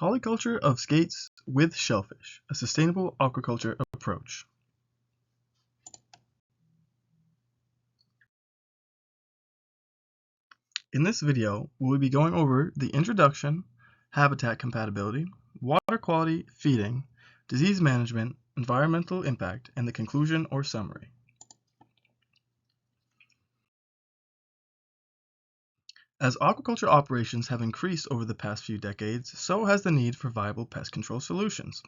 Polyculture of skates with shellfish, a sustainable aquaculture approach. In this video, we'll be going over the introduction, habitat compatibility, water quality, feeding, disease management, environmental impact, and the conclusion or summary. As aquaculture operations have increased over the past few decades, so has the need for viable pest control solutions.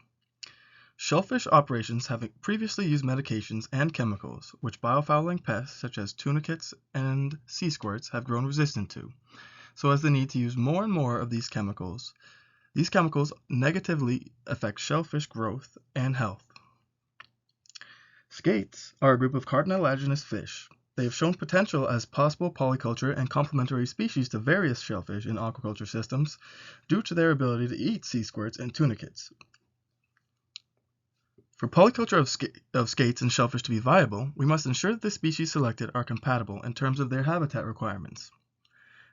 Shellfish operations have previously used medications and chemicals, which biofouling pests such as tunicates and sea squirts have grown resistant to, so as the need to use more and more of these chemicals. These chemicals negatively affect shellfish growth and health. Skates are a group of cartilaginous fish. They have shown potential as possible polyculture and complementary species to various shellfish in aquaculture systems due to their ability to eat sea squirts and tunicates. For polyculture of skates and shellfish to be viable, we must ensure that the species selected are compatible in terms of their habitat requirements.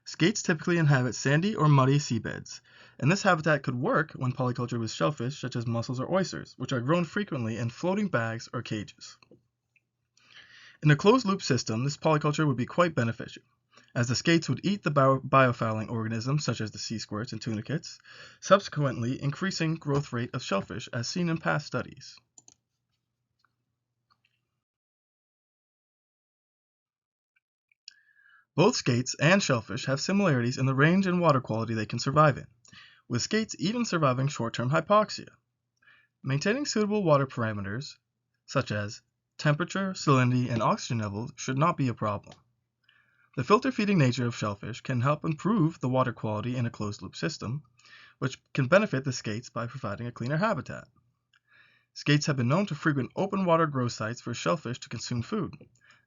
Skates typically inhabit sandy or muddy seabeds, and this habitat could work when polyculture with shellfish such as mussels or oysters, which are grown frequently in floating bags or cages. In a closed-loop system, this polyculture would be quite beneficial, as the skates would eat the biofouling organisms such as the sea squirts and tunicates, subsequently increasing growth rate of shellfish as seen in past studies. Both skates and shellfish have similarities in the range and water quality they can survive in, with skates even surviving short-term hypoxia. Maintaining suitable water parameters, such as temperature, salinity, and oxygen levels, should not be a problem. The filter-feeding nature of shellfish can help improve the water quality in a closed-loop system, which can benefit the skates by providing a cleaner habitat. Skates have been known to frequent open water growth sites for shellfish to consume food,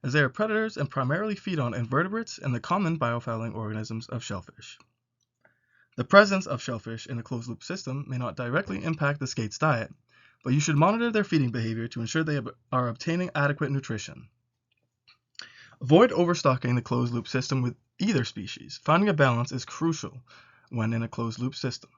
as they are predators and primarily feed on invertebrates and the common biofouling organisms of shellfish. The presence of shellfish in a closed-loop system may not directly impact the skate's diet, but you should monitor their feeding behavior to ensure they are obtaining adequate nutrition. Avoid overstocking the closed-loop system with either species. Finding a balance is crucial when in a closed-loop system.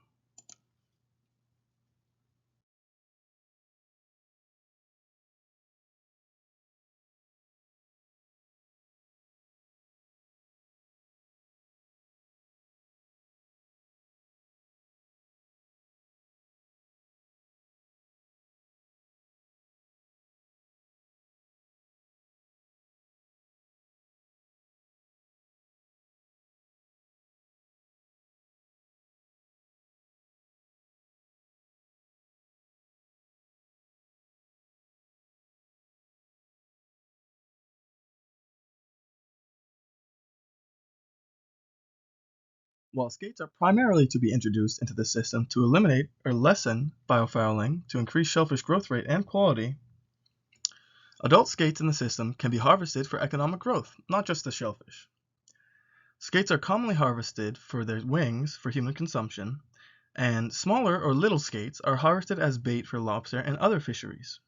While skates are primarily to be introduced into the system to eliminate or lessen biofouling to increase shellfish growth rate and quality, adult skates in the system can be harvested for economic growth, not just the shellfish. Skates are commonly harvested for their wings for human consumption, and smaller or little skates are harvested as bait for lobster and other fisheries.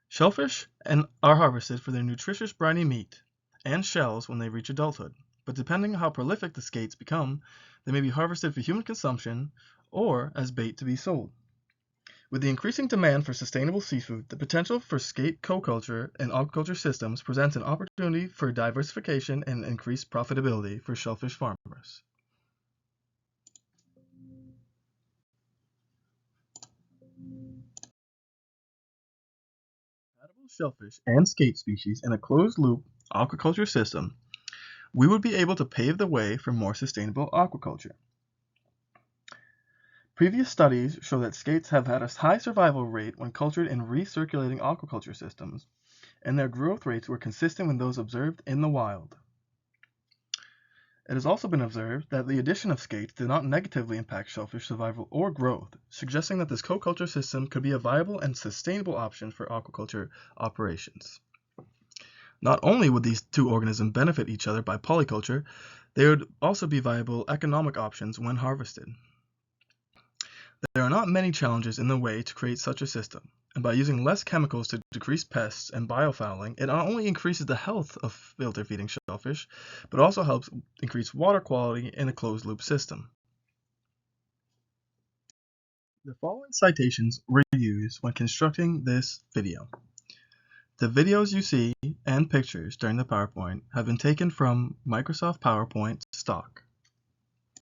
Shellfish are harvested for their nutritious briny meat and shells when they reach adulthood, but depending on how prolific the skates become, they may be harvested for human consumption or as bait to be sold. With the increasing demand for sustainable seafood, the potential for skate co-culture and aquaculture systems presents an opportunity for diversification and increased profitability for shellfish farmers. Compatible shellfish and skate species in a closed-loop aquaculture system, we would be able to pave the way for more sustainable aquaculture. Previous studies show that skates have had a high survival rate when cultured in recirculating aquaculture systems, and their growth rates were consistent with those observed in the wild. It has also been observed that the addition of skates did not negatively impact shellfish survival or growth, suggesting that this co-culture system could be a viable and sustainable option for aquaculture operations. Not only would these two organisms benefit each other by polyculture, they would also be viable economic options when harvested. There are not many challenges in the way to create such a system, and by using less chemicals to decrease pests and biofouling, it not only increases the health of filter-feeding shellfish, but also helps increase water quality in a closed-loop system. The following citations were used when constructing this video. The videos you see and pictures during the PowerPoint have been taken from Microsoft PowerPoint stock.